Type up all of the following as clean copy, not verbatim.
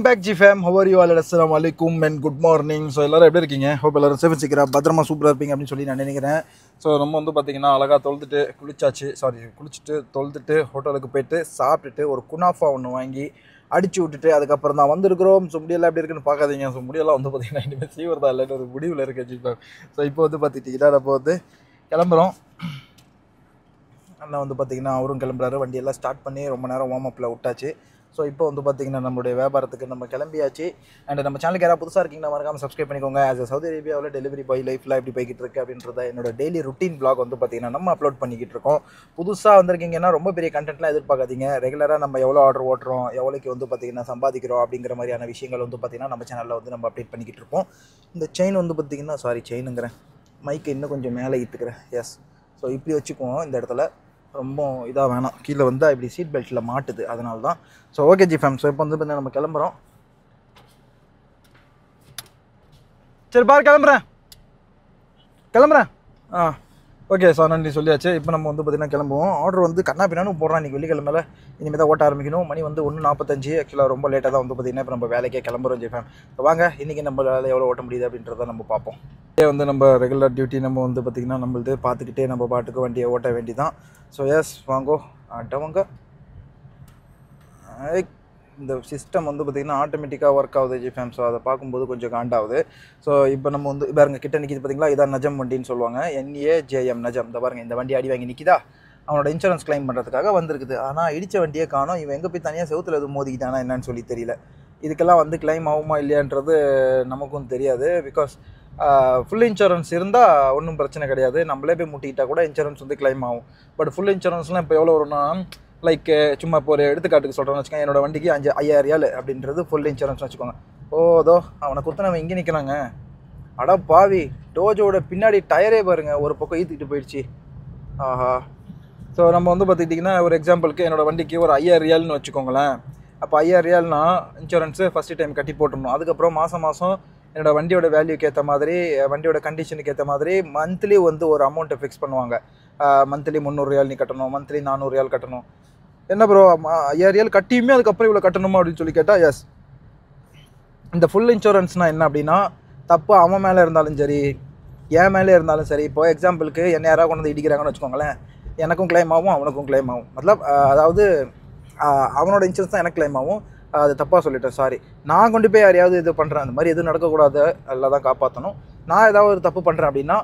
back GFam. How are you all? Assalamu alaikum and good morning. So எல்லாரும் எப்படி இருக்கீங்க? Hope எல்லாரும் சேஃபா சீக்கிரம் பத்திரமா சூப்பரா இருப்பீங்க அப்படின்னு சொல்லி நான் நினைக்கிறேன். ஸோ நம்ம வந்து பார்த்தீங்கன்னா அழகாக தொழுதுட்டு குளிச்சுட்டு தொழுதுட்டு ஹோட்டலுக்கு போயிட்டு சாப்பிட்டுட்டு ஒரு குனாஃபா ஒன்று வாங்கி அடிச்சு விட்டுட்டு அதுக்கப்புறம் தான் வந்திருக்கிறோம். ஸோ முடியெல்லாம் எப்படி இருக்குன்னு பார்க்காதீங்க. ஸோ முடியெல்லாம் வந்து பார்த்தீங்கன்னா இனிமேல் சீவரதா இல்லைன்னு ஒரு முடிவில் இருக்குது GFam. ஸோ இப்போ வந்து பார்த்துக்கிட்டீங்கன்னா நம்ம வந்து கிளம்புறோம். அண்ணா வந்து பார்த்திங்கன்னா அவரும் கிளம்புறாரு. வண்டியெல்லாம் ஸ்டார்ட் பண்ணி ரொம்ப நேரம் வார்ம் அப்பில் விட்டாச்சு. ஸோ இப்போ வந்து பார்த்திங்கன்னா நம்மளுடைய வியாபாரத்துக்கு நம்ம கிளம்பியாச்சு. அண்ட் நம்ம சேனலுக்கு யாராவது புதுசாக இருக்கீங்கன்னா மறக்காமல் சப்ஸ்கிரைப் பண்ணிக்கோங்க. ஆஸ் அ சவுதி அரேபியாவில் டெலிவரி பாய் லைஃப்பில் எப்படி போய்கிட்டு இருக்கு அப்படின்றத என்னோட டெய்லி ருட்டீன் vlog வந்து பார்த்திங்கன்னா நம்ம அப்லோட் பண்ணிக்கிட்டு இருக்கோம். புதுசாக வந்திருக்கீங்கன்னா ரொம்ப பெரிய கண்டென்ட்லாம் எதிர்பார்க்காதீங்க. ரெகுலராக நம்ம எவ்வளோ ஆர்டர் ஓட்டுறோம், எவ்வளோக்கு வந்து பார்த்திங்கன்னா சம்பாதிக்கிறோம் அப்படிங்கிற மாதிரியான விஷயங்கள் வந்து பார்த்திங்கன்னா நம்ம சேனலில் வந்து நம்ம அப்டேட் பண்ணிக்கிட்டு இருப்போம். இந்த செயின் வந்து பார்த்திங்கன்னா செயினுங்கிறேன், மைக்கை இன்னும் கொஞ்சம் மேலே இட்டுக்கிறேன். எஸ், ஸோ இப்படி வச்சுக்குவோம். இந்த இடத்துல ரொம்ப இதாக வேணாம், கீழே வந்து இப்படி சீட் பெல்ட்டில் மாட்டுது, அதனால தான். So okay GFam. ஸோ இப்போ வந்து பார்த்தீங்கன்னா நம்ம கிளம்புறோம். சரி பாரு, கிளம்புறேன். ஓகே ஸோ நன்றி சொல்லியாச்சு. இப்போ நம்ம வந்து பார்த்திங்கன்னா கிளம்புவோம். ஆர்டர் வந்து கண்ணா பின்னான்னு போடுறான். இன்றைக்கி வெள்ளிக்கிழமையில இனிமேல் தான் ஓட்ட ஆரம்பிக்கணும். மணி வந்து 1:45. ஆக்சுவலாக ரொம்ப லேட்டாக தான் வந்து பார்த்திங்கன்னா இப்போ நம்ம வேலைக்கே கிளம்புறோம் GFam. ஸோ வாங்க இன்றைக்கி நம்ம வேலை எவ்வளோ ஓட்ட முடியுது அப்படின்றத நம்ம பார்ப்போம். இதே வந்து நம்ம ரெகுலர் டியூட்டி நம்ம வந்து பார்த்திங்கன்னா நம்மளது பார்த்துக்கிட்டே நம்ம பாட்டுக்கு வண்டியை ஓட்ட வேண்டி தான். ஸோ எஸ் வாங்கோ ஆட்டவங்க. இந்த சிஸ்டம் வந்து பார்த்திங்கன்னா ஆட்டோமேட்டிக்காக ஒர்க் ஆகுது GFam. ஸோ அதை பார்க்கும்போது கொஞ்சம் காண்டாகுது. ஸோ இப்போ நம்ம வந்து பாருங்க கிட்ட நிற்கிது பார்த்திங்களா, இதான் நஜம் வண்டின்னு சொல்லுவாங்க. NAJM நஜம். இந்த பாருங்கள், இந்த வண்டி அடி வாங்கி நிற்கிதா, அவனோட இன்சூரன்ஸ் கிளைம் பண்ணுறதுக்காக வந்திருக்குது. ஆனால் இடித்த வண்டியே காணோம். இவன் எங்கே போய் தனியாக செவுத்தில் எதுவும் மோதிக்கிட்டானா என்னன்னு சொல்லி தெரியல. இதுக்கெல்லாம் வந்து கிளைம் ஆகுமா இல்லையான்றது நமக்கும் தெரியாது. பிகாஸ் ஃபுல் இன்சூரன்ஸ் இருந்தால் ஒன்றும் பிரச்சனை கிடையாது, நம்மளே போய் முட்டிக்கிட்டால் கூட இன்சூரன்ஸ் வந்து கிளைம் ஆகும். பட் ஃபுல் இன்சூரன்ஸ்லாம் இப்போ எவ்வளோ வரும்னா, லைக் சும்மா இப்போ ஒரு எடுத்துக்காட்டுக்கு சொல்கிறேன்னு வச்சுக்கோங்க, என்னோடய வண்டிக்கு 5,000 ரியால் அப்படின்றது ஃபுல் இன்சூரன்ஸ் வச்சுக்கோங்க. ஓதோ அவனை குத்துனவன் இங்கே நிற்கிறாங்க. அடா பாவி, டோஜோட பின்னாடி டயரே பாருங்கள் ஒரு பக்கம் ஈத்துக்கிட்டு போயிடுச்சு. ஆஹா. ஸோ நம்ம வந்து பார்த்துக்கிட்டிங்கன்னா ஒரு எக்ஸாம்பிளுக்கு என்னோடய வண்டிக்கு ஒரு 5,000 ரியால்னு வச்சுக்கோங்களேன். அப்போ 5,000 ரியால்னா இன்சூரன்ஸு ஃபஸ்ட்டு டைம் கட்டி போட்டுடணும். அதுக்கப்புறம் மாதம் என்னோடய வண்டியோட வேல்யூக்கு ஏற்ற மாதிரி, வண்டியோட கண்டிஷனுக்கு ஏற்ற மாதிரி மந்த்லி வந்து ஒரு அமௌண்ட்டை ஃபிக்ஸ் பண்ணுவாங்க. மந்த்லி 300 ரியால் நீ கட்டணும், மந்த்லி 400 ரியால் கட்டணும். என்ன ப்ரோ 5,000 ரியால் கட்டியுமே அதுக்கப்புறம் இவ்வளோ கட்டணுமா அப்படின்னு சொல்லி கேட்டால் எஸ். இந்த ஃபுல் இன்சூரன்ஸ்னால் என்ன அப்படின்னா, தப்பு அவன் மேலே இருந்தாலும் சரி என் மேலே இருந்தாலும் சரி. இப்போ எக்ஸாம்பிளுக்கு என்ன யாராவது கொண்டு வந்து இடிக்கிறாங்கன்னு வச்சுக்கோங்களேன், எனக்கும் கிளைம் ஆகும் அவனுக்கும் கிளைம் ஆகும். அதாவது அவனோட இன்சூரன்ஸ் தான் எனக்கு கிளைம் ஆகும். அது தப்பாக சொல்லிட்டேன், சாரி. நான் கொண்டு போய் யாரையாவது இது பண்ணுறேன், அந்த மாதிரி எதுவும் நடக்கக்கூடாது, எல்லாம் தான் காப்பாற்றணும். நான் ஏதாவது ஒரு தப்பு பண்ணுறேன் அப்படின்னா,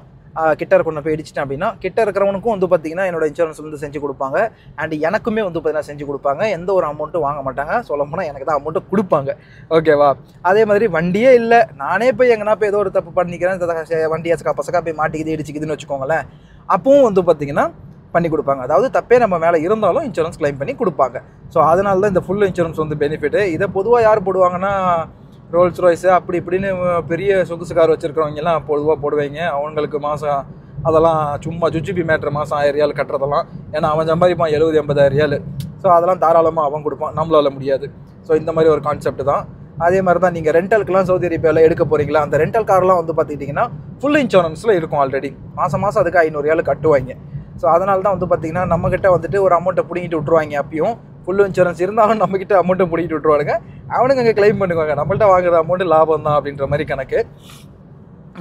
கிட்ட கொண்டு போய் இடிச்சிட்டேன் அப்படின்னா, கிட்ட இருக்கிறவனுக்கும் வந்து பார்த்திங்கன்னா என்னோட இன்சூரன்ஸ் வந்து செஞ்சு கொடுப்பாங்க. அண்ட் எனக்குமே வந்து பார்த்திங்கன்னா செஞ்சு கொடுப்பாங்க. எந்த ஒரு அமௌண்ட்டும் வாங்க மாட்டாங்க. சொல்ல போனால் எனக்கு தான் அமௌண்ட்டு கொடுப்பாங்க. ஓகேவா? அதே மாதிரி வண்டியே இல்லை, நானே போய் எங்கன்னா போய் ஏதோ ஒரு தப்பு பண்ணிக்கிறேன், வண்டியை பசக்கா போய் மாட்டிக்கிது இடிச்சிக்குதுன்னு வச்சுக்கோங்களேன், அப்பவும் வந்து பார்த்திங்கன்னா பண்ணி கொடுப்பாங்க. அதாவது தப்பே நம்ம மேலே இருந்தாலும் இன்சூரன்ஸ் கிளைம் பண்ணி கொடுப்பாங்க. ஸோ அதனால தான் இந்த ஃபுல் இன்சூரன்ஸ் வந்து பெனிஃபிட்டு. இதை பொதுவாக யார் போடுவாங்கன்னா, ரோல்ஸ் ராய்ஸு அப்படி இப்படின்னு பெரிய சொகுசு கார் வச்சுருக்கிறவங்கெல்லாம் பொதுவாக போடுவாங்க. அவங்களுக்கு மாதம் அதெல்லாம் சும்மா ஜுஜிபி மேட்ரு மாதம் 1,000 ரியால் கட்டுறதெல்லாம். ஏன்னா அவன் சம்பாதிப்பான் 70-80,000 ரியால். ஸோ அதெல்லாம் தாராளமாக அவன் கொடுப்பான், நம்மளால் முடியாது. ஸோ இந்த மாதிரி ஒரு கான்செப்ட் தான். அதே மாதிரி தான் நீங்கள் ரெண்டலுக்குலாம் சவுதி அரேபியாவில் எடுக்க போகிறீங்களா, அந்த ரெண்டல் கார்லாம் வந்து பார்த்துக்கிட்டிங்கன்னா ஃபுல் இன்சூரன்ஸில் இருக்கும் ஆல்ரெடி. மாதம் அதுக்கு 500 ரியால் கட்டுவாங்க. ஸோ அதனால தான் வந்து பார்த்திங்கன்னா நம்மக்கிட்ட வந்துட்டு ஒரு அமௌண்ட்டை பிடிங்கிட்டு விட்ருவாங்க. அப்பயும் ஃபுல் இன்சூரன்ஸ் இருந்தாலும் நம்மக்கிட்ட அமௌண்ட்டை பிடிக்கிட்டு விட்ருவானுங்க. அவனுங்க அங்கே கிளைம் பண்ணுவாங்க. நம்மள்ட்ட வாங்குற அமௌண்ட்டு லாபம் தான் அப்படின்ற மாதிரி கணக்கு,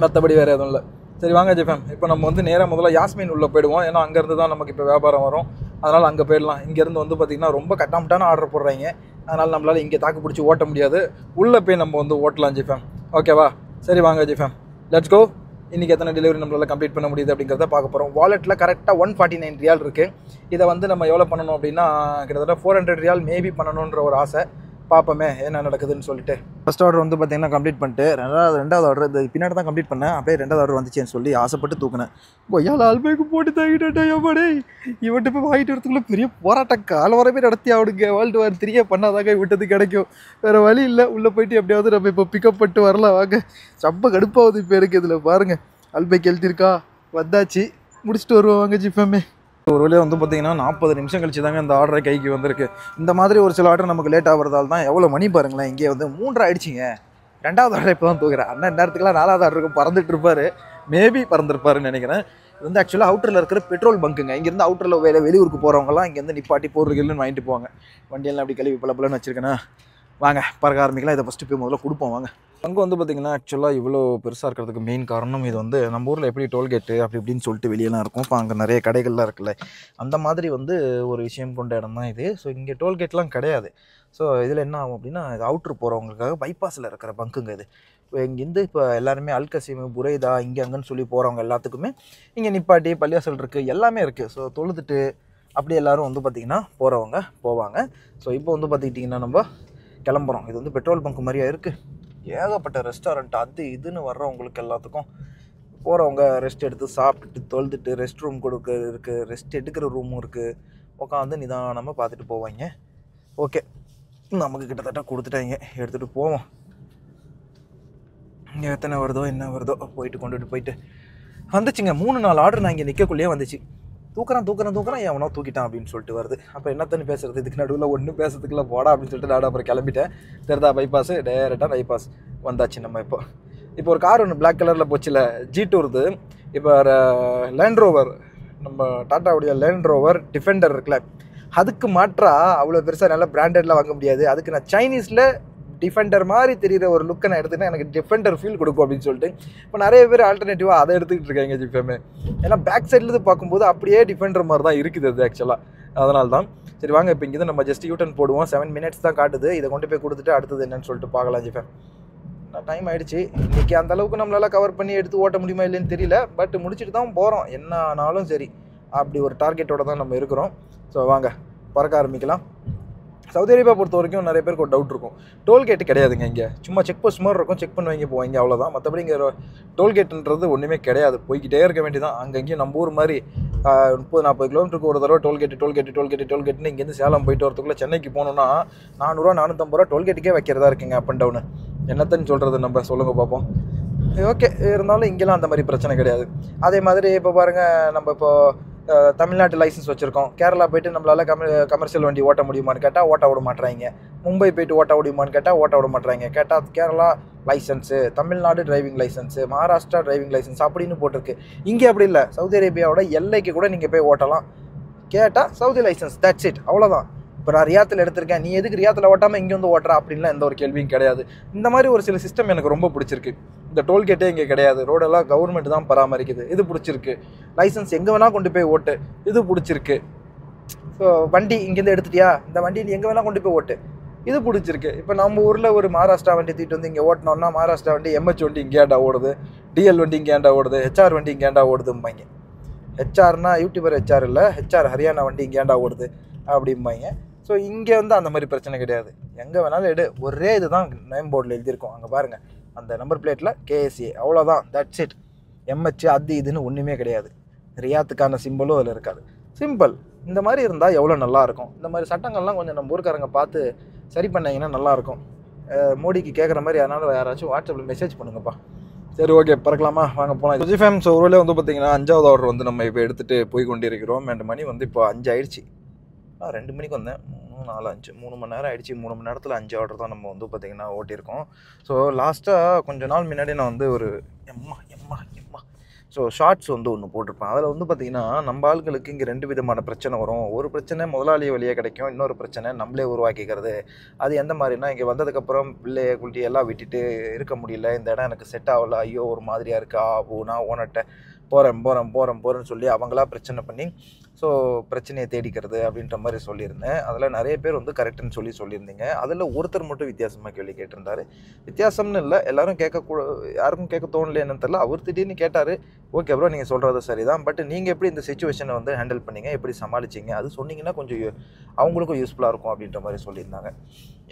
மற்றபடி வேறு எதுவும் இல்லை. சரி வாங்க GFam. இப்போ நம்ம வந்து நேராக முதல்ல யாஸ்மின் உள்ளே போயிடுவோம். ஏன்னா அங்கேருந்து தான் நமக்கு இப்போ வியாபாரம் வரும். அதனால் அங்கே போயிடலாம். இங்கேருந்து வந்து பார்த்திங்கன்னா ரொம்ப கட்டாமட்டான ஆர்டர் போடுறாங்க. அதனால் நம்மளால் இங்கே தாக்கு பிடிச்சி ஓட்ட முடியாது. உள்ளே போய் நம்ம வந்து ஓட்டலாம் GFam. ஓகேவா? சரி வாங்க GFam, லெட்ஸ் கோ. இன்றைக்கி எத்தனை டெலிவரி நம்மளால் கம்ப்ளீட் பண்ண முடியுது அப்படிங்கிறத பார்க்க போகிறோம். வாலெட்டில் கரெக்டாக 149 ரியால் இருக்குது. இதை வந்து நம்ம எவ்வளோ பண்ணணும் அப்படின்னா, கிட்டத்தட்ட 400 ரியால் மேபி பண்ணணுன்ற ஒரு ஆசை. பார்ப்போமே என்ன நடக்குதுன்னு சொல்லிட்டு. ஃபஸ்ட் ஆர்டர் வந்து பார்த்திங்கன்னா கம்ப்ளீட் பண்ணிட்டு, ரெண்டாவது ஆர்டர் இது பின்னாடி தான் கம்ப்ளீட் பண்ணேன். அப்படியே ரெண்டாவது ஆர்டர் வந்துச்சுன்னு சொல்லி ஆசைப்பட்டு தூக்கினேன். கொய்யால் ஆல்பேக்கு போட்டு தாக்கிட்டேன். எவ்வளோ இவன்ட்டு போய் வாங்கிட்டு வரதுக்குள்ளே பெரிய போராட்டம் கால வரவே நடத்தி ஆவிடுங்க. வேர்ல்டு வார் 3 பண்ணாதாங்க விட்டது கிடைக்கும். வேறு வழி இல்லை. உள்ளே போயிட்டு எப்படியாவது நம்ம இப்போ பிக்கப் பண்ணிட்டு வரலாம் வாங்க. ரொம்ப கடுப்பாகுது இப்போ எனக்கு. இதில் பாருங்கள், அல்பேக் எழுதியிருக்கா, வந்தாச்சு, முடிச்சுட்டு வருவோம் வாங்க GFam. ஒரு வழியாக வந்து பார்த்திங்கன்னா 40 நிமிஷம் கழிச்சு தாங்க இந்த ஆர்டரை கைக்கு வந்திருக்கு. இந்த மாதிரி ஒரு சில ஆர்டர் நமக்கு லேட் ஆகிறதால தான் எவ்வளோ மணி பாருங்களேன். இங்கே வந்து 3:30 ஆகிடுச்சிங்க. ரெண்டாவது ஆர்டர் இப்போ தான் தூக்குறேன். அண்ணன் நேரத்துக்குலாம் 4வது ஆர்டருக்கு பறந்துட்டு இருப்பார். மேபி பறந்துருப்பாருன்னு நினைக்கிறேன். இது வந்து ஆக்சுவலாக அவுட்டரில் இருக்கிற பெட்ரோல் பங்க்குங்க. இங்கேருந்து அவுட்டரில் வெளியூருக்கு போகிறவங்கலாம் இங்கேருந்து நிப்பாட்டி போடுறதுன்னு வாங்கிட்டு போவாங்க. வண்டியெல்லாம் அப்படி கழுவி பலன்னு வச்சுருக்கேன்னா வாங்க பறக்க ஆரம்பிக்கலாம். இதை ஃபஸ்ட்டு போய் முதல்ல கொடுப்போம் வாங்க. அங்கே வந்து பார்த்திங்கன்னா ஆக்சுவலாக இவ்வளோ பெருசாக இருக்கிறதுக்கு மெயின் காரணம் இது வந்து நம்ம ஊரில் எப்படி டோல்கேட்டு அப்படி இப்படின்னு சொல்லிட்டு வெளியெல்லாம் இருக்கும். இப்போ அங்கே நிறைய கடைகள்லாம் இருக்குல்ல, அந்த மாதிரி வந்து ஒரு விஷயம் கொண்ட இடம் தான் இது. ஸோ இங்கே டோல்கேட்லாம் கிடையாது. ஸோ இதில் என்ன ஆகும் அப்படின்னா, இது அவுட்ரு போகிறவங்களுக்காக பைபாஸில் இருக்கிற பங்குங்க இது. இங்கேருந்து இப்போ எல்லாருமே அல்கசீமு புரைதா இங்கே அங்கேன்னு சொல்லி போகிறவங்க எல்லாத்துக்குமே இங்கே நிப்பாட்டி பள்ளியாசல் இருக்குது, எல்லாமே இருக்குது. ஸோ தொழுதுட்டு அப்படி எல்லோரும் வந்து பார்த்திங்கன்னா போகிறவங்க போவாங்க. ஸோ இப்போ வந்து பார்த்துக்கிட்டிங்கன்னா நம்ம கிளம்புறோம். இது வந்து பெட்ரோல் பங்க் மாதிரியா இருக்குது. ஏகப்பட்ட ரெஸ்டாரண்ட் அது இதுன்னு வர்றவங்களுக்கு எல்லாத்துக்கும் போகிறவங்க ரெஸ்ட் எடுத்து சாப்பிட்டுட்டு தொழுதுட்டு ரெஸ்ட் ரூம் இருக்குது, ரெஸ்ட் எடுக்கிற ரூமும் இருக்குது. உட்காந்து நிதானமாக பார்த்துட்டு போவாங்க. ஓகே, நமக்கு கிட்டத்தட்ட கொடுத்துட்டாங்க, எடுத்துகிட்டு போவோம். இங்கே எத்தனை வருதோ என்ன வருதோ போயிட்டு கொண்டுட்டு போயிட்டு வந்துச்சுங்க. 3-4 ஆர்டர் நான் இங்கே நிற்கக்குள்ளேயே வந்துச்சு. தூக்குறான் எவனோ தூக்கிட்டான் அப்படின்னு சொல்லிட்டு வருது. அப்போ என்னத்தன்னு பேசுறது, இதுக்கு நடுவில் ஒன்றும் பேசுறதுக்குள்ள போடா அப்படின்னு சொல்லிட்டு நான் அப்புறம் கிளம்பிட்டேன். தெரிதா பைபாஸ், டேரெக்டாக பைபாஸ் வந்தாச்சு. நம்ம இப்போ ஒரு கார் ஒன்று பிளாக் கலரில் போச்சுல, G2 இப்போ லேண்ட் ரோவர், நம்ம டாட்டாவுடைய லேண்ட் ரோவர் டிஃபெண்டர் இருக்குல்ல, அதுக்கு மாற்றா அவ்வளோ பெருசாக நல்லா பிராண்டட்லாம் வாங்க முடியாது. அதுக்கு நான் சைனீஸில் டிஃபெண்டர் மாதிரி தெரிகிற ஒரு லுக்கை நான் எடுத்துக்கிட்டேன், எனக்கு டிஃபெண்டர் ஃபீல் கொடுக்கும் அப்படின்னு சொல்லிட்டு இப்போ நிறைய பேர் ஆல்டர்னேட்டிவாக அதை எடுத்துக்கிட்டு இருக்காங்க ஜிஃபேமே. ஏன்னா பேக் சைட்லேருந்து பார்க்கும்போது அப்படியே டிஃபெண்டர் மாதிரி தான் இருக்குது அது ஆக்சுவலாக. அதனால தான் சரி வாங்க இப்போ இங்கேருந்து நம்ம ஜஸ்ட் யூட்டன் போடுவோம். 7 மினிட்ஸ் தான் காட்டுது. இதை கொண்டு போய் கொடுத்துட்டு அடுத்தது என்னன்னு சொல்லிட்டு பார்க்கலாம் ஜிஃபே. டைம் ஆகிடுச்சு. இன்றைக்கி அந்தளவுக்கு நம்மளால் கவர் பண்ணி எடுத்து ஓட்ட முடியுமா இல்லைன்னு தெரியல, பட் முடிச்சுட்டு தான் போகிறோம். என்ன ஆனாலும் சரி அப்படி ஒரு டார்கெட்டோடு தான் நம்ம இருக்கிறோம். ஸோ வாங்க பறக்க ஆரம்பிக்கலாம். சவுதி அரேபியா பொறுத்த வரைக்கும் நிறைய பேருக்கு ஒரு டவுட் இருக்கும், டோல்கேட்டு கிடையாதுங்க இங்கே. சும்மா செக் போஸ்ட் மாதிரி இருக்கும், செக் பண்ணுவாங்க போவாங்க, அவ்வளோதான். மற்றபடி இங்கே டோல்கேட்டுன்றது ஒன்றுமே கிடையாது. போய்கிட்டே இருக்க வேண்டியதான். அங்கங்கேயும் நம்ம ஊர் மாதிரி 30-40 கிலோமீட்டருக்கு ஒரு தடவை டோல்கேட்டுன்னு இங்கேருந்து சேலம் போயிட்டு வரதுக்குள்ளே சென்னைக்கு போகணுன்னா 400 450 ரூபா டோல்கேட்டுக்கே வைக்கிறதா இருக்குங்க அப் அண்ட் டவுனு. என்னத்தன்னு சொல்கிறது நம்ம, சொல்லுங்கள் பார்ப்போம். ஓகே, இருந்தாலும் இங்கெல்லாம் அந்த மாதிரி பிரச்சனை கிடையாது. அதே மாதிரி இப்போ பாருங்கள், நம்ம இப்போது தமிழ்நாட்டு லைசன்ஸ் வச்சுருக்கோம். கேரளா போய்ட்டு நம்மளால் கமர்ஷியல் வண்டி ஓட்ட முடியுமான்னு கேட்டால் ஓட்ட விட மாட்டுறாங்க. மும்பை போய்ட்டு ஓட்ட முடியுமான்னு கேட்டால் ஓட்ட விட மாட்டுறாங்க. கேட்டால் Kerala license, Tamil Nadu driving license, Maharashtra driving license அப்படின்னு போட்டிருக்கு. இங்கே அப்படி இல்லை. சவுதி அரேபியாவோட எல்லைக்கு கூட நீங்கள் போய் ஓட்டலாம். கேட்டால் சவுதி லைசன்ஸ், தட்ஸ் இட், அவ்வளோதான். இப்போ நான் ரியாத்தில் எடுத்திருக்கேன், நீ எதுக்கு ரியாத்தில் ஓட்டாமல் இங்கே வந்து ஓட்டுறா அப்படின்லாம் எந்த ஒரு கேள்வியும் கிடையாது. இந்த மாதிரி ஒரு சில சிஸ்டம் எனக்கு ரொம்ப பிடிச்சிருக்கு. இந்த டோல்கேட்டே இங்கே கிடையாது, ரோடெல்லாம் கவர்மெண்ட் தான் பராமரிக்குது, இது பிடிச்சிருக்கு. லைசன்ஸ் எங்கே வேணால் கொண்டு போய் ஓட்டு, இது பிடிச்சிருக்கு. ஸோ வண்டி இங்கேருந்து எடுத்துட்டியா, இந்த வண்டி நீ எங்கே வேணால் கொண்டு போய் ஓட்டு, இது பிடிச்சிருக்கு. இப்போ நம்ம ஊரில் ஒரு மகாராஷ்டிரா வண்டி தூக்கிட்டு வந்து இங்கே ஓட்டினோன்னா, மகாராஷ்டிரா வண்டி MH வண்டி இங்கேண்டா ஓடுது, DL வண்டி இங்கேண்டா ஓடுது, HR வண்டி இங்கேண்டா ஓடுதும்பாங்க. ஹெச்ஆர்னா யூடியூபர் HR இல்லை, HR ஹரியானா வண்டி இங்கேண்டா ஓடுது அப்படிம்பாங்க. ஸோ இங்கே வந்து அந்த மாதிரி பிரச்சனை கிடையாது. எங்கே வேணாலும் எடு, ஒரே இது தான் நேம் போர்டில் எழுதியிருக்கோம். அங்கே பாருங்கள், அந்த நம்பர் பிளேட்டில் KSA, அவ்வளோதான், தட்ஸ் இட். MH அது இதுன்னு ஒன்றுமே கிடையாது. ரியாத்துக்கான சிம்பிளும் அதில் இருக்காது. சிம்பிள். இந்த மாதிரி இருந்தால் எவ்வளோ நல்லாயிருக்கும். இந்த மாதிரி சட்டங்கள்லாம் கொஞ்சம் நம்ம ஊருக்காரங்க பார்த்து சரி பண்ணிங்கன்னா நல்லாயிருக்கும். மோடிக்கு கேட்குற மாதிரி அதனால் யாராச்சும் வாட்ஸ்அப்பில் மெசேஜ் பண்ணுங்கப்பா. சரி ஓகே, பறக்கலாமா, வாங்க போகலாம். ஜிஃபேம். ஸோ ஒருவேளை வந்து பார்த்திங்கன்னா 5வது ஆர்டர் வந்து நம்ம இப்போ எடுத்துகிட்டு போய் கொண்டிருக்கிறோம். 2 மணி வந்து இப்போ 5 ஆயிடுச்சு. 2 மணிக்கு வந்தேன், 3, 4, 5, 3 மணி நேரம் ஆகிடுச்சு. 3 மணி நேரத்தில் 5 ஆர்டர் தான் நம்ம வந்து பார்த்திங்கன்னா ஓட்டியிருக்கோம். ஸோ லாஸ்ட்டாக கொஞ்சம் நாள் முன்னாடி நான் வந்து ஒரு எம்மா ஷார்ட்ஸ் வந்து ஒன்று போட்டிருப்பேன். அதில் வந்து பார்த்திங்கன்னா நம்ம ஆளுங்களுக்கு இங்கே 2 விதமான பிரச்சனை வரும். ஒரு பிரச்சனை முதலாளி வழியாக கிடைக்கும், இன்னொரு பிரச்சனை நம்மளே உருவாக்கிக்கிறது. அது எந்த மாதிரினா, இங்கே வந்ததுக்கப்புறம் பிள்ளைய குட்டி எல்லாம் விட்டுட்டு இருக்க முடியல, இந்த இடம் எனக்கு செட் ஆகலை, ஐயோ ஒரு மாதிரியாக இருக்கா, நான் ஓனர்கிட்ட போகிறேன்னு சொல்லி அவங்களா பிரச்சனை பண்ணி ஸோ பிரச்சனையை தேடிக்கிறது அப்படின்ற மாதிரி சொல்லியிருந்தேன். அதில் நிறைய பேர் வந்து கரெக்டுன்னு சொல்லியிருந்தீங்க. அதில் ஒருத்தர் மட்டும் வித்தியாசமாக கேள்வி கேட்டிருந்தார். வித்தியாசம்னு இல்லை, எல்லோரும் யாருக்கும் கேட்க தோணலை என்னன்னு தெரியல. அவர் திடீர்னு கேட்டார், ஓகே ப்ரோ நீங்கள் சொல்கிறது சரி தான், பட் நீங்கள் எப்படி இந்த சிச்சுவேஷனை வந்து ஹேண்டில் பண்ணீங்க, எப்படி சமாளிச்சிங்க, அது சொன்னீங்கன்னா கொஞ்சம் அவங்களுக்கும் யூஸ்ஃபுல்லாக இருக்கும் அப்படின்ற மாதிரி சொல்லியிருந்தாங்க.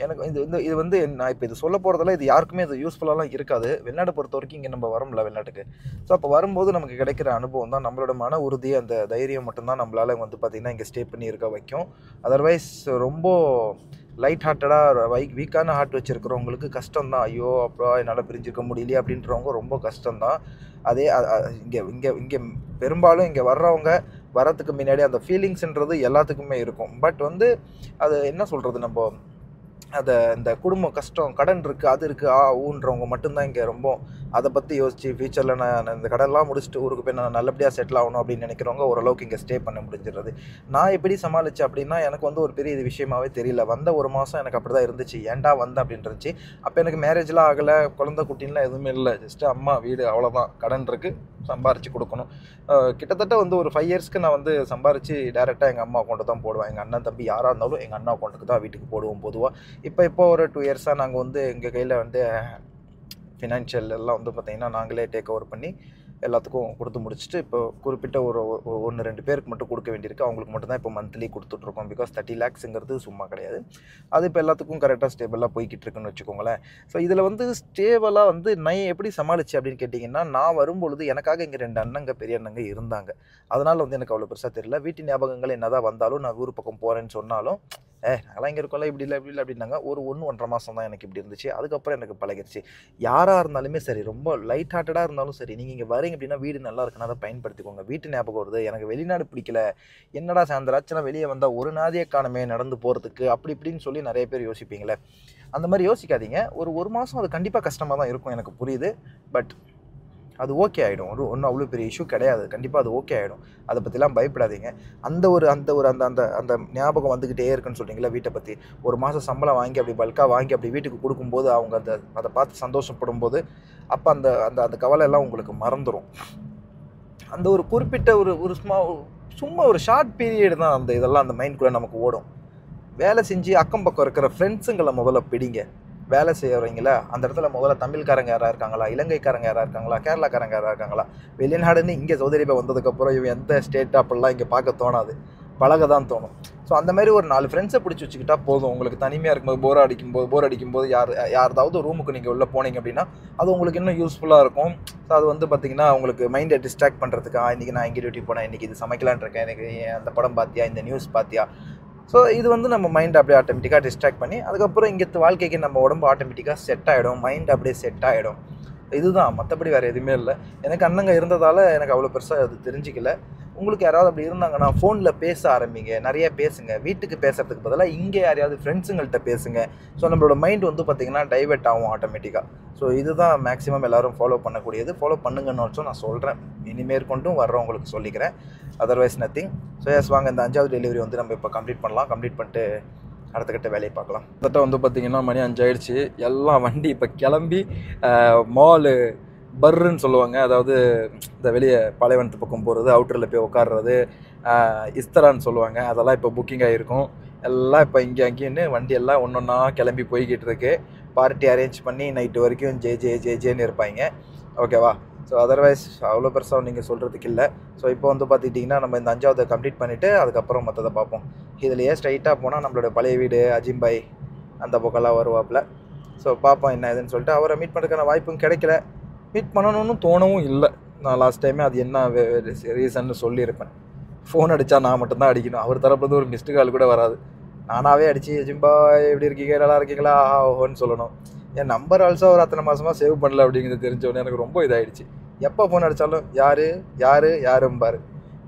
எனக்கு இது வந்து நான் இப்போ இது சொல்ல போகிறதில்ல, இது யாருக்குமே இது யூஸ்ஃபுல்லாலாம் இருக்காது. வெளிநாட்டை பொறுத்த வரைக்கும் இங்கே நம்ம வரோம்ல வெளிநாட்டுக்கு. ஸோ அப்போ வரும்போது நமக்கு கிடைக்கிற அனுபவம் தான், நம்மளோட மன உறுதி, அந்த தைரியம் மட்டும்தான் நம்மளால் வந்து பார்த்திங்கன்னா இங்கே ஸ்டே பண்ணி இருக்க வைக்கும். அதர்வைஸ் ரொம்ப லைட் ஹார்ட்டடாக வீக்கான ஹார்ட் வச்சுருக்கிறவங்களுக்கு கஷ்டம் தான். ஐயோ அப்போ என்னால் பிரிஞ்சிருக்க முடியலையே அப்படின்றவங்க ரொம்ப கஷ்டம்தான். அதே இங்கே பெரும்பாலும் இங்கே வர்றவங்க வரத்துக்கு முன்னாடி அந்த ஃபீலிங்ஸ்ன்றது எல்லாத்துக்குமே இருக்கும். பட் வந்து அது என்ன சொல்கிறது, நம்ம அதை இந்த குடும்ப கஷ்டம் கடன் இருக்குது அது இருக்குது ஊன்றவங்க மட்டும்தான் இங்கே ரொம்ப அதை பற்றி யோசித்து ஃப்யூச்சரில் நான் இந்த கடன்லாம் முடிச்சுட்டு ஊருக்கு போய் நான் நல்லபடியாக செட்டில் ஆகணும் அப்படின்னு நினைக்கிறவங்க ஓரளவுக்கு இங்கே ஸ்டே பண்ண முடிஞ்சிடுறது. நான் எப்படி சமாளித்தேன் அப்படின்னா எனக்கு வந்து ஒரு பெரிய இது விஷயமாவே தெரியல. வந்த ஒரு மாதம் எனக்கு அப்படி தான் இருந்துச்சு, ஏன்டா வந்தேன் அப்படின்னு இருந்துச்சு. அப்போ எனக்கு மேரேஜ்லாம் ஆகலை, குழந்தை குட்டின்லாம் எதுவுமே இல்லை, ஜஸ்ட்டு அம்மா வீடு அவ்வளோதான். கடன் இருக்குது, சம்பாரித்து கொடுக்கணும். கிட்டத்தட்ட வந்து ஒரு 5 இயர்ஸ்க்கு நான் வந்து சம்பாரித்து டேரெக்டாக எங்கள் அம்மா அக்கௌண்ட்டு தான் போடுவேன். எங்கள் அண்ணன் தம்பி யாராக இருந்தாலும் எங்கள் அண்ணா அக்கௌண்ட்டுக்கு தான் வீட்டுக்கு போடுவோம் பொதுவாக. இப்போ ஒரு 2 இயர்ஸாக நாங்கள் வந்து எங்கள் கையில் வந்து ஃபினான்ஷியல் எல்லாம் வந்து பார்த்திங்கன்னா நாங்களே டேக் ஓவர் பண்ணி எல்லாத்துக்கும் கொடுத்து முடிச்சுட்டு இப்போ குறிப்பிட்ட ஒரு 1-2 பேருக்கு மட்டும் கொடுக்க வேண்டியிருக்கு. அவங்களுக்கு மட்டும்தான் இப்போ மந்த்லி கொடுத்துட்ருக்கோம். பிகாஸ் 30 lakhsங்கிறது சும்மா கிடையாது. அது இப்போ எல்லாத்துக்கும் கரெக்டாக ஸ்டேபிளாக போய்கிட்டு இருக்குன்னு வச்சுக்கோங்களேன். ஸோ இதில் வந்து ஸ்டேபிளாக வந்து நான் எப்படி சமாளிச்சு அப்படின்னு கேட்டிங்கன்னா, நான் வரும்பொழுது எனக்காக இங்கே 2 அண்ணங்க பெரிய அண்ணங்க இருந்தாங்க. அதனால் வந்து எனக்கு அவ்வளோ பெருசாக தெரியல. வீட்டு ஞாபகங்கள் என்ன தான் வந்தாலும் நான் ஊர் பக்கம் போகிறேன்னு சொன்னாலும் நாங்களாம் இங்கே இருக்கோம்ல, இப்படி இல்லை அப்படின்னாங்க. ஒரு 1-1.5 மாதம் தான் எனக்கு இப்படி இருந்துச்சு. அதுக்கப்புறம் எனக்கு பழகிடுச்சு. யாராக இருந்தாலுமே சரி, ரொம்ப லைட் ஹார்ட்டடாக இருந்தாலும் சரி, நீங்கள் இங்கே வரீங்க அப்படின்னா வீடு நல்லா இருக்குன்னா அதை பயன்படுத்திக்கோங்க. வீட்டு ஞாபகம் வருது, எனக்கு வெளிநாடு பிடிக்கல, என்னடா சாயந்தராச்சுன்னா வெளியே வந்தால் ஒரு நாதியே காணமே நடந்து போகிறதுக்கு, அப்படி இப்படின்னு சொல்லி நிறைய பேர் யோசிப்பீங்களே. அந்த மாதிரி யோசிக்காதீங்க. ஒரு மாதம் அது கண்டிப்பாக கஷ்டமாக தான் இருக்கும், எனக்கு புரியுது. பட் அது ஓகே ஆகிடும். ஒன்றும் அவ்வளோ பெரிய இஷ்யூ கிடையாது. கண்டிப்பாக அது ஓகே ஆகிடும். அதை பற்றிலாம் பயப்படாதீங்க. அந்த ஞாபகம் வந்துக்கிட்டே இருக்குன்னு சொல்கிறீங்களா வீட்டை பற்றி. ஒரு மாதம் சம்பளம் வாங்கி அப்படி பல்காக வாங்கி அப்படி வீட்டுக்கு கொடுக்கும்போது அவங்க அதை பார்த்து சந்தோஷப்படும் போது அப்போ அந்த அந்த அந்த கவலை எல்லாம் உங்களுக்கு மறந்துடும். அந்த ஒரு குறிப்பிட்ட ஒரு சும்மா ஒரு ஷார்ட் பீரியட் தான் அந்த மைண்ட்குள்ளே நமக்கு ஓடும். வேலை செஞ்சு அக்கம் பக்கம் இருக்கிற ஃப்ரெண்ட்ஸுங்களை முதல்ல பிடிங்க. வேலை செய்கிறவங்கள அந்த இடத்துல முதல்ல தமிழ்காரங்க யாராக இருக்காங்களா, இலங்கைக்காரங்க யாராக இருக்காங்களா, கேரளாக்காரங்க யாராக இருக்காங்களா. வெளிநாடுன்னு இங்கே சவுதி அரேபியா வந்ததுக்கப்புறம் இவன் எந்த ஸ்டேட் அப்படிலாம் இங்கே பார்க்க தோணாது, பழக தான் தோணும். ஸோ அந்த மாதிரி ஒரு 4 ஃப்ரெண்ட்ஸை பிடிச்சி வச்சுக்கிட்டா போதும். உங்களுக்கு தனிமையாக இருக்கும்போது போர் அடிக்கும்போது யாராவது ரூமுக்கு நீங்கள் உள்ளே போனீங்க அப்படின்னா அது உங்களுக்கு இன்னும் யூஸ்ஃபுல்லாக இருக்கும். ஸோ அது வந்து பார்த்திங்கன்னா உங்களுக்கு மைண்டை டிஸ்ட்ராக்ட் பண்ணுறதுக்கு, இன்றைக்கி நான் இங்கே டியூட்டி போனேன், இன்றைக்கி இது சமைக்கலான் இருக்கேன், எனக்கு அந்த படம் பார்த்தியா, இந்த நியூஸ் பார்த்தியா. ஸோ இது வந்து நம்ம மைண்ட் அப்படியே ஆட்டோமேட்டிக்காக டிஸ்ட்ராக்ட் பண்ணி அதுக்கப்புறம் இங்கே வாழ்க்கைக்கு நம்ம உடம்பு ஆட்டோமேட்டிக்காக செட் ஆகிடும், மைண்ட் அப்படியே செட் ஆகிடும். இதுதான், மற்றபடி வேறு எதுவுமே இல்லை. எனக்கு அண்ணங்க இருந்ததால் எனக்கு அவ்வளோ பெருசாக அது தெரிஞ்சிக்கல. உங்களுக்கு யாராவது அப்படி இருந்தாங்கன்னா ஃபோனில் பேச ஆரம்பிங்க, நிறைய பேசுங்க. வீட்டுக்கு பேசுகிறதுக்கு பதிலாக இங்கே யாரையாவது ஃப்ரெண்ட்ஸுங்கள்கிட்ட பேசுங்க. ஸோ நம்மளோட மைண்ட் வந்து பார்த்திங்கன்னா டைவெர்ட் ஆகும் ஆட்டோமேட்டிக்காக. ஸோ இதுதான் மேக்ஸிமம் எல்லோரும் ஃபாலோ பண்ணக்கூடியது. ஃபாலோ பண்ணுங்கன்னு வச்சும் நான் சொல்கிறேன், இனிமேற்கொண்டும் வர்றவங்களுக்கு சொல்லிக்கிறேன். Otherwise nothing. ஸோ எஸ், வாங்க இந்த 5வது டெலிவரி வந்து நம்ம இப்போ கம்ப்ளீட் பண்ணலாம். கம்ப்ளீட் பண்ணிட்டு அடுத்த கட்ட வேலையை பார்க்கலாம். கிட்டத்தட்ட வந்து பார்த்திங்கன்னா மணி 5 ஆயிடுச்சு. எல்லாம் வண்டி இப்போ கிளம்பி மாலு பர்ருன்னு சொல்லுவாங்க, அதாவது இந்த வெளியே பாலைவனத்து பக்கம் போகிறது, அவுட்டரில் போய் உட்காடுறது, இஸ்தரான்னு சொல்லுவாங்க, அதெல்லாம் இப்போ புக்கிங் ஆகிருக்கும். எல்லாம் இப்போ இங்கே அங்கேன்னு வண்டி எல்லாம் ஒன்றா கிளம்பி போய்கிட்டு இருக்கு. பார்ட்டி அரேஞ்ச் பண்ணி நைட்டு வரைக்கும் ஜேன்னு இருப்பாங்க. ஓகேவா? ஸோ அதர்வைஸ் அவ்வளோ பெருசாக நீங்கள் சொல்கிறதுக்கு இல்லை. ஸோ இப்போ வந்து பார்த்துக்கிட்டிங்கன்னா நம்ம இந்த 5வது கம்ப்ளீட் பண்ணிவிட்டு அதுக்கப்புறம் மற்றதை பார்ப்போம். இதுலையே ஸ்ட்ரைட்டாக போனால் நம்மளோட பழைய வீடு அஜிம்பாய் அந்த பக்கம்லாம் வருவாப்பில். ஸோ பார்ப்போம் என்ன ஏதுன்னு சொல்லிட்டு. அவரை மீட் பண்ணுறதுக்கான வாய்ப்பும் கிடைக்கல, மீட் பண்ணணும்னு தோணவும் இல்லை. நான் லாஸ்ட் டைமே அது என்ன ரீசன்னு சொல்லியிருப்பேன். ஃபோன் அடித்தா நான் மட்டும்தான் அடிக்கணும், அவர் தரப்புலேருந்து ஒரு மிஸ்டு கால் கூட வராது. நானாகவே அடித்து அஜிம்பாய் எப்படி இருக்கீங்க, நல்லா இருக்கீங்களா, ஓஹோன்னு சொல்லணும். என் நம்பர் ஆல்சோ ஒரு அத்தனை மாதமாக சேவ் பண்ணல அப்படிங்கிறது தெரிஞ்சவொடனே எனக்கு ரொம்ப இதாகிடுச்சு. எப்போ ஃபோன் அடித்தாலும் யாரும்பாரு.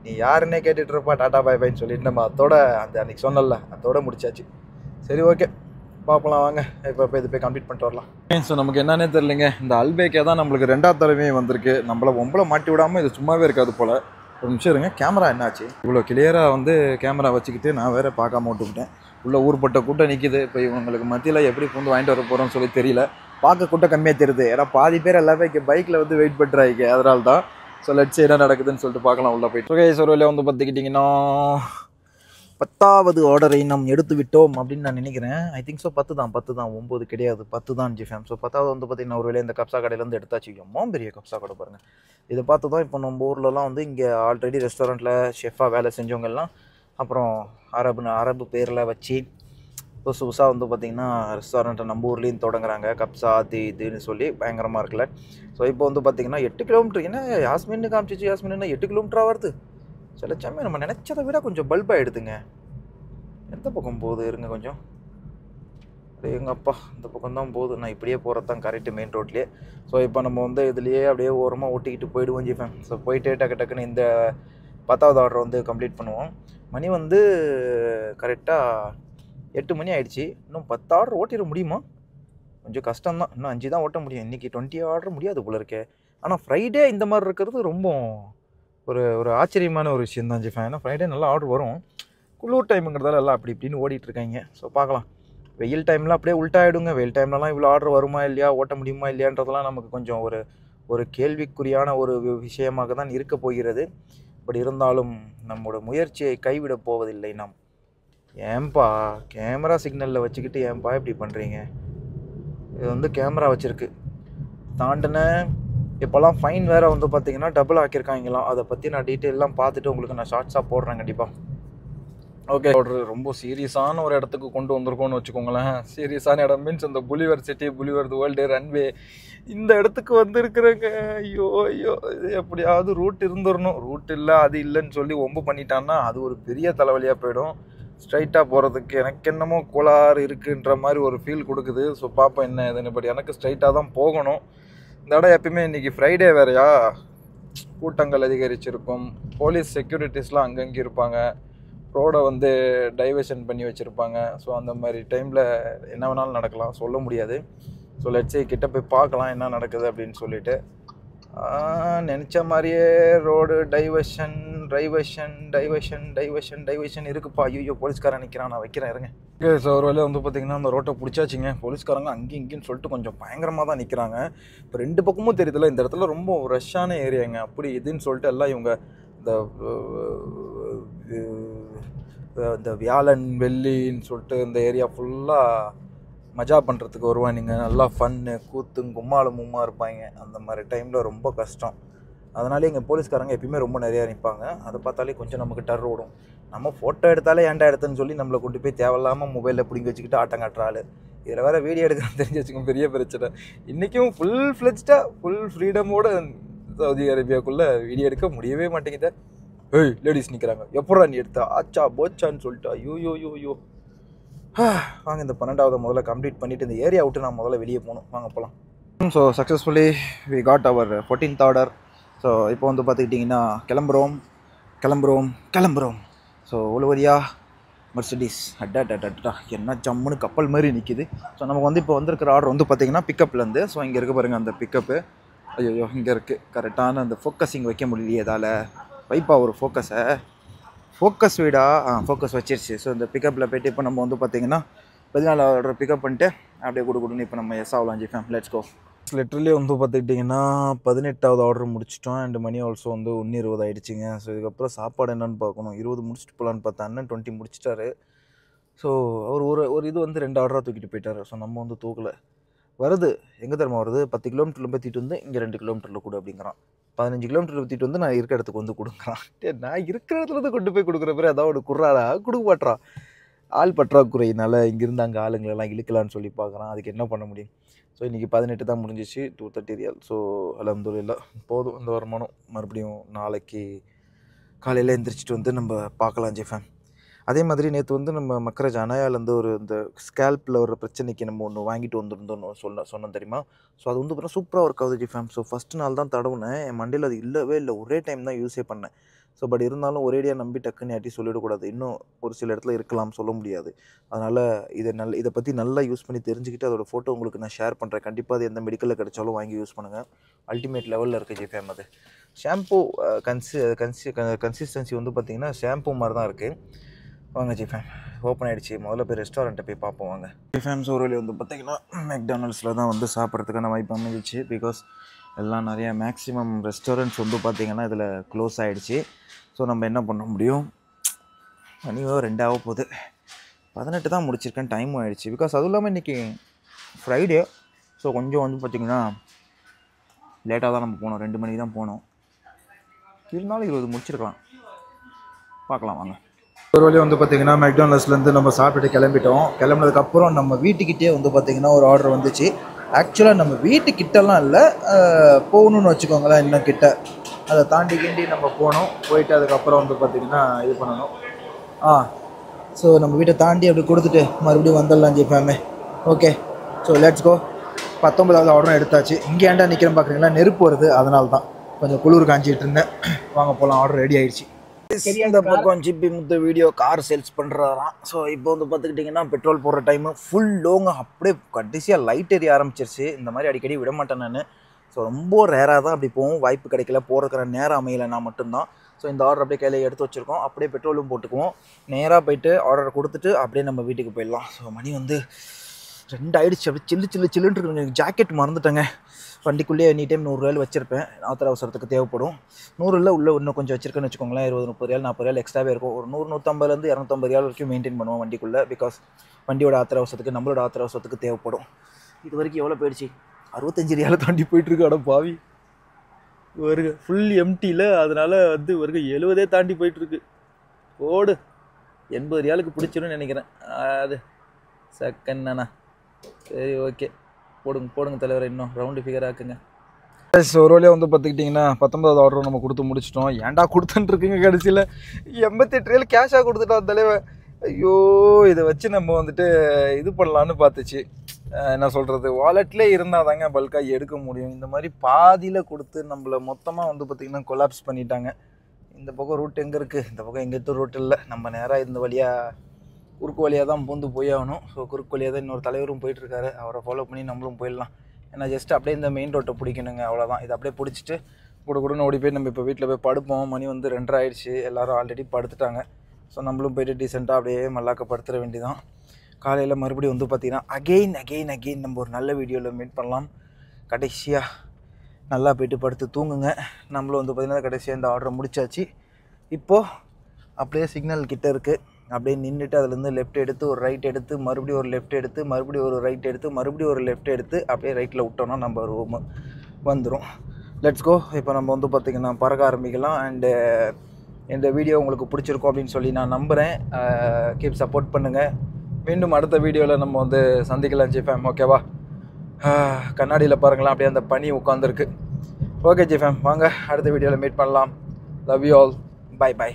நீ யாருன்னே கேட்டுட்டு இருப்பா, டாட்டா பாய் பாய்ன்னு சொல்லிட்டு நம்ம அதோட அன்றைக்கி சொன்னல அதோட முடிச்சாச்சு. சரி, ஓகே, பார்க்கலாம் வாங்க. இப்போ இது போய் கம்ப்ளீட் பண்ணிட்டு வரலாம். ஸோ நமக்கு என்னன்னே தெரியலைங்க, இந்த அல்பேக்கே தான் நம்மளுக்கு 2வது தடவையும் வந்திருக்கு. நம்மளை மாட்டி விடாமல் இது சும்மாவே இருக்காது போல். ஒரு நிமிஷம் இருங்க, கேமரா என்னாச்சு இவ்வளோ கிளியராக வந்து கேமரா வச்சுக்கிட்டு நான் வேறு பார்க்காம விட்டுக்கிட்டேன். உள்ள ஊர்பட்ட கூட்டம் நிற்கிது. இப்போ இவங்களுக்கு மத்தியில் எப்படி பூந்து வாங்கிட்டு வர போகிறோன்னு சொல்லி தெரியல. பார்க்க கூட்டம் கம்மியாக தெரியுது, ஏன்னா பாதி பேர் எல்லாமே இங்கே பைக்கில் வந்து வெயிட் பண்ணுறாங்க, அதனால தான். ஸோ லெட்ஸ் என்ன நடக்குதுன்னு சொல்லிட்டு பார்க்கலாம் உள்ள போயிட்டு. ஓகே, சொருவிலே வந்து பார்த்துக்கிட்டிங்கன்னா 10வது ஆர்டரை நாம் எடுத்து விட்டோம் அப்படின்னு நான் நினைக்கிறேன். ஐ திங்க் ஸோ 10 தான் 9 கிடையாது, 10 தான் ஜிஃபேம். ஸோ 10வது வந்து பார்த்திங்கன்னா ஒரு வேலை இந்த கப்சா கடையிலேருந்து எடுத்தாச்சு. எம்மா பெரிய கப்சா கடை பாருங்கள். இதை பார்த்து தான் இப்போ நம்ம ஊர்லலாம் வந்து இங்கே ஆல்ரெடி ரெஸ்டாரண்ட்டில் ஷெஃபாக வேலை செஞ்சவங்கெல்லாம் அப்புறம் அரபு பேரில் வச்சு புதுசாக வந்து பார்த்திங்கன்னா ரெஸ்டாரண்ட்டை நம்ம ஊர்லேயும் தொடங்குறாங்க. கப்சா அது இதுன்னு சொல்லி பயங்கரமாக இருக்குல்ல. ஸோ இப்போ வந்து பார்த்திங்கன்னா 8 கிலோமீட்டர், என்ன யாஸ்மின்னு காமிச்சிச்சு, யாஸ்மின்னா 8 கிலோமீட்டராக வருது. சில சமயம் நம்ம நினச்சதை விட கொஞ்சம் பல்பாக எடுத்துங்க. எந்த பக்கம் போகுது இருங்க கொஞ்சம். எங்கள் அப்பா இந்த பக்கம் தான் போகுது. நான் இப்படியே போகிறது தான் கரெக்டு, மெயின் ரோட்லேயே. ஸோ இப்போ நம்ம வந்து இதுலேயே அப்படியே ஓரமாக ஓட்டிக்கிட்டு போயிடுவோம் ஜிஃபேன். ஸோ போயிட்டே டக்குன்னு இந்த 10வது ஆர்டர் வந்து கம்ப்ளீட் பண்ணுவோம். மணி வந்து கரெக்டாக 8 மணி ஆயிடுச்சு. இன்னும் 10 ஆர்டர் ஓட்டிட முடியுமா? கொஞ்சம் கஷ்டம் தான். இன்னும் 5 தான் ஓட்ட முடியும். இன்றைக்கி 20 ஆர்டர் முடியாது போல இருக்கே. ஆனால் ஃப்ரைடே இந்த மாதிரி இருக்கிறது ரொம்ப ஒரு ஒரு ஆச்சரியமான ஒரு விஷயம் தான் ஜிஃபேன். ஏன்னா ஃப்ரைடே நல்லா ஆர்டர் வரும். குளிர் டைமுங்கிறதால எல்லாம் அப்படி இப்படின்னு ஓடிட்டுருக்காங்க. ஸோ பார்க்கலாம். வெயில் டைம்லாம் அப்படியே உள்டாயிடுங்க. வெயில் டைம்லலாம் இவ்வளோ ஆர்டர் வருமா இல்லையா, ஓட்ட முடியுமா இல்லையான்றதெல்லாம் நமக்கு கொஞ்சம் ஒரு ஒரு கேள்விக்குறியான ஒரு விஷயமாக தான் இருக்க போகிறது. பட் இருந்தாலும் நம்மளோட முயற்சியை கைவிட போவதில்லை நாம். ஏன்பா கேமரா சிக்னலில் வச்சுக்கிட்டு ஏன்பா இப்படி பண்ணுறீங்க? இது வந்து கேமரா வச்சுருக்கு தாண்டின இப்போல்லாம் ஃபைன் வேறு வந்து பார்த்திங்கன்னா டபுள் ஆக்கியிருக்காங்களாம். அதை பற்றி நான் டீட்டெயிலாம் பார்த்துட்டு உங்களுக்கு நான் ஷார்ட்ஸாக போடுறேன் கண்டிப்பாக. ஓகே, ரொம்ப சீரியஸான ஒரு இடத்துக்கு கொண்டு வந்திருக்கோன்னு வச்சுக்கோங்களேன். சீரியஸான இடம் மீன்ஸ் இந்த புலிவர் சிட்டி, புலிவர் வேர்ல்டு ரன்வே, இந்த இடத்துக்கு வந்திருக்கிறேங்க. ஐயோ ஐயோ, இது எப்படியாவது ரூட் இருந்துடணும். ரூட் இல்லை அது இல்லைன்னு சொல்லி ஒம்பு பண்ணிட்டான்னா அது ஒரு பெரிய தலைவலியாக போயிடும். ஸ்ட்ரைட்டாக போகிறதுக்கு எனக்கு என்னமோ கோளாறு இருக்குன்ற மாதிரி ஒரு ஃபீல் கொடுக்குது. ஸோ பார்ப்போம் என்ன இதுன்னு. பட் எனக்கு ஸ்ட்ரைட்டாக தான் போகணும். இந்த இடம் எப்பயுமே இன்றைக்கி ஃப்ரைடே வேறையா, கூட்டங்கள் அதிகரிச்சிருக்கும். போலீஸ் செக்யூரிட்டிஸ்லாம் அங்கங்கே இருப்பாங்க. ரோடை வந்து டைவர்ஷன் பண்ணி வச்சுருப்பாங்க. ஸோ அந்த மாதிரி டைமில் என்ன வேணாலும் நடக்கலாம், சொல்ல முடியாது. ஸோ லெட்ஸே கிட்ட போய் பார்க்கலாம் என்ன நடக்குது அப்படின்னு சொல்லிட்டு. நினச்ச மாதிரியே ரோடு டைவர்ஷன் இருக்குப்பா. ஐயோ போலீஸ்காரன் நிற்கிறான், நான் வைக்கிறேன் இருங்க. ஓகே, ஸோ ஒரு வேலை வந்து பார்த்திங்கன்னா அந்த ரோட்டை பிடிச்சாச்சுங்க. போலீஸ்காரங்க அங்கேயும் இங்கேன்னு சொல்லிட்டு கொஞ்சம் பயங்கரமாக தான் நிற்கிறாங்க. இப்போ 2 பக்கமும் தெரியுதுல, இந்த இடத்துல ரொம்ப ரஷ்ஷான ஏரியாங்க. அப்படி இதுன்னு சொல்லிட்டு எல்லாம் இவங்க இந்த வியாழன் வெள்ளின்னு சொல்லிட்டு இந்த ஏரியா ஃபுல்லாக மஜா பண்ணுறதுக்கு வருவானுங்க. நல்லா ஃபன்னு கூத்தும் கும்மாளமுமா இருப்பாங்க. அந்த மாதிரி டைமில் ரொம்ப கஷ்டம். அதனாலே எங்கள் போலீஸ்காரங்க எப்பயுமே ரொம்ப நிறையா நிற்பாங்க. அதை பார்த்தாலே கொஞ்சம் நமக்கு டர் ஓடும். நம்ம ஃபோட்டோ எடுத்தாலே ஏன்டா எடுத்தேன்னு சொல்லி நம்மளை கொண்டு போய் தேவையில்லாமல் மொபைலில் பிடிங்கி வச்சுக்கிட்டு ஆட்டம் காட்டுறாள். இதில் வேறு வீடியோ எடுக்கணும்னு தெரிஞ்சு வச்சுக்கோங்க, பெரிய பிரச்சனை. இன்றைக்கும் ஃபுல் ஃப்ளெஜ்டாக ஃபுல் ஃப்ரீடமோடு சவுதி அரேபியாவுக்குள்ளே வீடியோ எடுக்க முடியவே மாட்டேங்குது. ஏய் லேடிஸ் நிற்கிறாங்க, எப்படா நீ எடுத்தா ஆச்சா போச்சான்னு சொல்லிட்டா. யூ வாங்க இந்த 12வது முதல்ல கம்ப்ளீட் பண்ணிவிட்டு இந்த ஏரியா விட்டு நான் முதல்ல வெளியே போகணும். வாங்க போகலாம். So successfully we got our 14th order. So இப்போ வந்து பார்த்துக்கிட்டிங்கன்னா கிளம்புறோம். ஸோ ஒழுவரியா மெர்சிடிஸ் அட்டா என்ன ஜம்முன்னு கப்பல் மாதிரி நிற்கிது. ஸோ நமக்கு வந்து இப்போ வந்திருக்கிற ஆர்டர் வந்து பார்த்திங்கன்னா பிக்கப்லேருந்து. ஸோ இங்கே இருக்க பாருங்கள் அந்த பிக்கப்பு. ஐயோ இங்கே இருக்குது. கரெக்டான அந்த ஃபோக்கஸிங் வைக்க முடியலையே, அதால் வைப்பா ஒரு ஃபோக்கஸ் வீடா ஃபோக்கஸ் வச்சிருச்சு. ஸோ இந்த பிக்கப்பில் போய்ட்டு இப்போ நம்ம வந்து பார்த்திங்கன்னா 14 ஆர்டர் பிக்கப் பண்ணிட்டு அப்படியே கொடுக்கணும்னு இப்போ நம்ம எஸ் ஆகலாம் ஜிஃபேம். Let's go. லிட்ரலி வந்து பார்த்துக்கிட்டிங்கன்னா 18வது ஆர்டர் முடிச்சிட்டோம். அண்ட் மணி ஆல்சோ வந்து 1:20 ஆகிடுச்சிங்க. ஸோ இதுக்கப்புறம் சாப்பாடு என்னென்னு பார்க்கணும். 20 முடிச்சுட்டு போகலான்னு பார்த்தா அண்ணன் 20 முடிச்சிட்டாரு. ஸோ அவர் ஒரு இது வந்து 2 ஆர்டராக தூக்கிட்டு போயிட்டார். ஸோ நம்ம வந்து தூக்கலை. வருது எங்கே தரமா வருது, 10 கிலோமீட்டரில் பற்றிட்டு வந்து இங்கே 2 கிலோமீட்டரில் கொடு அப்படிங்கிறான். 15 கிலோமீட்டர் பற்றிட்டு வந்து நான் இருக்கிற இடத்துக்கு வந்து கொடுக்குறான். நான் இருக்கிற இடத்துலேருந்து கொண்டு போய் கொடுக்குற பேர் ஏதாவது ஒரு குர்றாடா கொடுக்க மாட்றான். ஆள் பற்றாக்குறையினால இங்கேருந்து அங்கே ஆளுங்களெல்லாம் இழுக்கலான்னு சொல்லி பார்க்குறான். அதுக்கு என்ன பண்ண முடியும். ஸோ இன்றைக்கி 18 தான் முடிஞ்சிச்சு, 2:30 ரியால். ஸோ அல்ஹம்துலில்லாஹ் போதும் இந்த வருமானம். மறுபடியும் நாளைக்கு காலையில் எழுந்திரிச்சிட்டு வந்து நம்ம பார்க்கலாம் ஜிஃபேம். அதே மாதிரி நேற்று வந்து நம்ம மக்கரஜ் அனாயாலேருந்து ஒரு இந்த ஸ்கேல்பில் ஒரு பிரச்சனைக்கு நம்ம ஒன்று வாங்கிட்டு வந்துருந்தோன்னு சொன்னோம் தெரியுமா. ஸோ அது வந்து பார்த்தா சூப்பராக ஒர்க் ஆகுது ஜிஃபேம். ஸோ ஃபஸ்ட்டு நாள் தான் தடவுனேன், என் மண்டையில் அது இல்லவே இல்லை. ஒரே டைம் தான் யூஸே பண்ணேன். ஸோ பட் இருந்தாலும் ஒரேடியாக நம்பி டக்குன்னு யாட்டி சொல்லிடக்கூடாது. இன்னும் ஒரு சில இடத்துல இருக்கலாம், சொல்ல முடியாது. அதனால் இதை பற்றி நல்லா யூஸ் பண்ணி தெரிஞ்சுக்கிட்டு அதோட ஃபோட்டோ உங்களுக்கு நான் ஷேர் பண்ணுறேன். கண்டிப்பாக அது எந்த மெடிக்கலில் கிடைச்சாலும் வாங்கி யூஸ் பண்ணுங்கள். அல்டிமேட் லெவலில் இருக்குது ஜிஃபேம். அது ஷாம்பூ கன்சிஸ்டன்சி வந்து பார்த்திங்கன்னா ஷாம்பூ மாதிரி தான் இருக்குது. வாங்க ஜிஃபேம், ஓப்பன் ஆகிடுச்சு. முதல்ல போய் ரெஸ்டாரண்ட்டை போய் பார்ப்போம் வாங்க. ஜிஃபேம் சோரோலி வந்து பார்த்திங்கன்னா மெக்டானல்ட்ஸில் தான் வந்து சாப்பிட்றதுக்கான வாய்ப்பு அமைஞ்சிச்சு. பிகாஸ் எல்லாம் நிறையா மேக்ஸிமம் ரெஸ்டாரண்ட்ஸ் வந்து பார்த்திங்கன்னா இதில் க்ளோஸ் ஆகிடுச்சு. ஸோ நம்ம என்ன பண்ண முடியும், மணியோ 2 ஆக போகுது. 18 தான் முடிச்சிருக்கேன், டைமும் ஆகிடுச்சு. பிகாஸ் அதுவும் இல்லாமல் இன்றைக்கி ஃப்ரைடே. ஸோ கொஞ்சம் வந்து பார்த்திங்கன்னா லேட்டாக தான் நம்ம போனோம், 2 மணிக்கு தான் போனோம். இருந்தாலும் 20 முடிச்சிருக்கலாம், பார்க்கலாம் வாங்க. ஒரு வழி வந்து பார்த்திங்கன்னா மெக்டானல்ட்ஸ்லேருந்து நம்ம சாப்பிட்டுட்டு கிளம்பிட்டோம். கிளம்புனதுக்கப்புறம் நம்ம வீட்டுக்கிட்டே வந்து பார்த்திங்கன்னா ஒரு ஆர்டர் வந்துச்சு. ஆக்சுவலாக நம்ம வீட்டுக்கிட்டலாம் இல்லை, போகணுன்னு வச்சுக்கோங்களேன். இன்னும் கிட்ட அதை தாண்டி கிண்டி நம்ம போனோம். போயிட்டு அதுக்கப்புறம் வந்து பார்த்திங்கன்னா இது பண்ணணும். ஸோ நம்ம வீட்டை தாண்டி அப்படி கொடுத்துட்டு மறுபடியும் வந்துடலாம் ஜிஃபேமே. Okay, so let's go. 19வது ஆர்டரும் எடுத்தாச்சு. இங்கே ஏன்டா நிற்கிறேன் பார்க்குறீங்களா, நெருப்பு வருது, அதனால தான் கொஞ்சம் குளிர் காஞ்சிகிட்டு இருந்தேன். வாங்க போகலாம், ஆர்டர் ரெடி ஆகிடுச்சு. இந்த பக்கம் ஜிபி முத்து வீடியோ கார் சேல்ஸ் பண்ணுறாராம். ஸோ இப்போ வந்து பார்த்துக்கிட்டிங்கன்னா பெட்ரோல் போடுற டைமு ஃபுல் லோங்க அப்படியே கடைசியாக லைட் எரிய ஆரம்பிச்சிருச்சு. இந்த மாதிரி அடிக்கடி விட மாட்டேன் நான். ஸோ ரொம்ப ரேராக தான் அப்படி போகும், வாய்ப்பு கிடைக்கல, போகிறதுக்கிற நேரம் அமையலை நான் மட்டும்தான். ஸோ இந்த ஆர்டர் அப்படியே கையில் எடுத்து வச்சுருக்கோம், அப்படியே பெட்ரோலும் போட்டுக்குவோம், நேராக போயிட்டு ஆர்டரை கொடுத்துட்டு அப்படியே நம்ம வீட்டுக்கு போயிடலாம். ஸோ மணி வந்து 2 ஆகிடுச்சு. அப்படி சில்லுன்னு இருக்கு. ஜாக்கெட் மறந்துட்டேங்க, வண்டிக்குள்ளேயே எனி டைம் 100 ரூபாய் வச்சுருப்பேன், ஆத்திர அவசரத்துக்கு தேவைப்படும். 100 இல்லை உள்ளே இன்னும் கொஞ்சம் வச்சுருக்கேன்னு வச்சுக்கோங்களேன், 20, 30 ரூபாய் 40 ரூபாய் எக்ஸ்ட்ராவே இருக்கும். ஒரு 100, 150லேருந்து 250 ரூபாய் வரைக்கும் மெயின்டைன் பண்ணுவோம் வண்டிக்குள்ளே. பிகாஸ் வண்டியோட ஆத்திர அவசரத்துக்கு, நம்மளோட ஆத்திர அவசரத்துக்கு தேவைப்படும். இது வரைக்கும் எவ்வளோ போயிடுச்சு? 65 ரூபாய் தாண்டி போயிட்டுருக்கு. அட பாவி, வருக ஃபுல் எம்டியில், அதனால் வந்து வருக 70 தாண்டி போயிட்டுருக்கு. ஓடு 80 ரூபாய்க்கு பிடிச்சிருன்னு நினைக்கிறேன். அது செகண்ட். சரி, ஓகே, போடுங்க தலைவர், இன்னும் ரவுண்டு ஃபிகர் ஆக்குங்க. ஒரு வழியாக வந்து பார்த்துக்கிட்டிங்கன்னா 19வது ஆர்டர் நம்ம கொடுத்து முடிச்சிட்டோம். ஏன்டா கொடுத்துட்டுருக்குங்க, கடைசியில் 88 ரூபாயில் கேஷாக கொடுத்துட்டோம் தலைவர். ஐயோ, இதை வச்சு நம்ம வந்துட்டு இது பண்ணலான்னு பார்த்துச்சு. என்ன சொல்கிறது, வாலெட்லேயே இருந்தால் தாங்க பல்காக எடுக்க முடியும். இந்த மாதிரி பாதியில் கொடுத்து நம்மளை மொத்தமாக வந்து பார்த்திங்கன்னா கொலாப்ஸ் பண்ணிட்டாங்க. இந்த பக்கம் ரூட் எங்கே இருக்குது, இந்த பக்கம் எங்கேயும் ரூட் இல்லை. நம்ம நேராக இந்த வழியாக குறுக்கு வழியாக தான் பூந்து போய் ஆகணும். ஸோ குறுக்கு வழியாக தான் இன்னொரு தலைவரும் போயிட்டுருக்காரு, அவரை ஃபாலோ பண்ணி நம்மளும் போயிடலாம். ஏன்னா ஜஸ்ட் அப்படியே இந்த மெயின் ரோட்டை பிடிக்கணுங்க, அவ்வளோதான். இதை அப்படியே பிடிச்சிட்டு கூடன்னு ஓடி போய் நம்ம இப்போ வீட்டில் போய் படுப்போம். மணி வந்து 2:30 ஆயிடுச்சு, எல்லோரும் ஆல்ரெடி படுத்துட்டாங்க. ஸோ நம்மளும் போய்ட்டு டீசெண்டாக அப்படியே மல்லாக்க படுத்துற வேண்டிதான். காலையில் மறுபடியும் வந்து பார்த்திங்கன்னா அகெயின் நம்ம ஒரு நல்ல வீடியோவில் மீட் பண்ணலாம். கடைசியாக நல்லா போய்ட்டு படுத்து தூங்குங்க. நம்மளும் வந்து பார்த்திங்கன்னா கடைசியாக இந்த ஆர்டரை முடிச்சாச்சு. இப்போது அப்படியே சிக்னல் கிட்டே இருக்குது, அப்படியே நின்றுட்டு அதுலேருந்து லெஃப்ட் எடுத்து ஒரு ரைட் எடுத்து மறுபடியும் ஒரு லெஃப்ட் எடுத்து மறுபடியும் ஒரு ரைட் எடுத்து மறுபடியும் ஒரு லெஃப்ட் எடுத்து அப்படியே ரைட்டில் விட்டோன்னா நம்ம ரூமு வந்துடும். Let's go. இப்போ நம்ம வந்து பார்த்திங்கன்னா பறக்க ஆரம்பிக்கலாம். அண்டு இந்த வீடியோ உங்களுக்கு பிடிச்சிருக்கும் அப்படின்னு சொல்லி நான் நம்புகிறேன். கீப் சப்போர்ட் பண்ணுங்கள். மீண்டும் அடுத்த வீடியோவில் நம்ம வந்து சந்திக்கலாம் ஜிஃபேம், ஓகேவா? கண்ணாடியில் பாருங்களேன், அப்படியே அந்த பனி உட்காந்துருக்கு. ஓகே ஜிஃபேம், வாங்க அடுத்த வீடியோவில் மீட் பண்ணலாம். Love you all, by.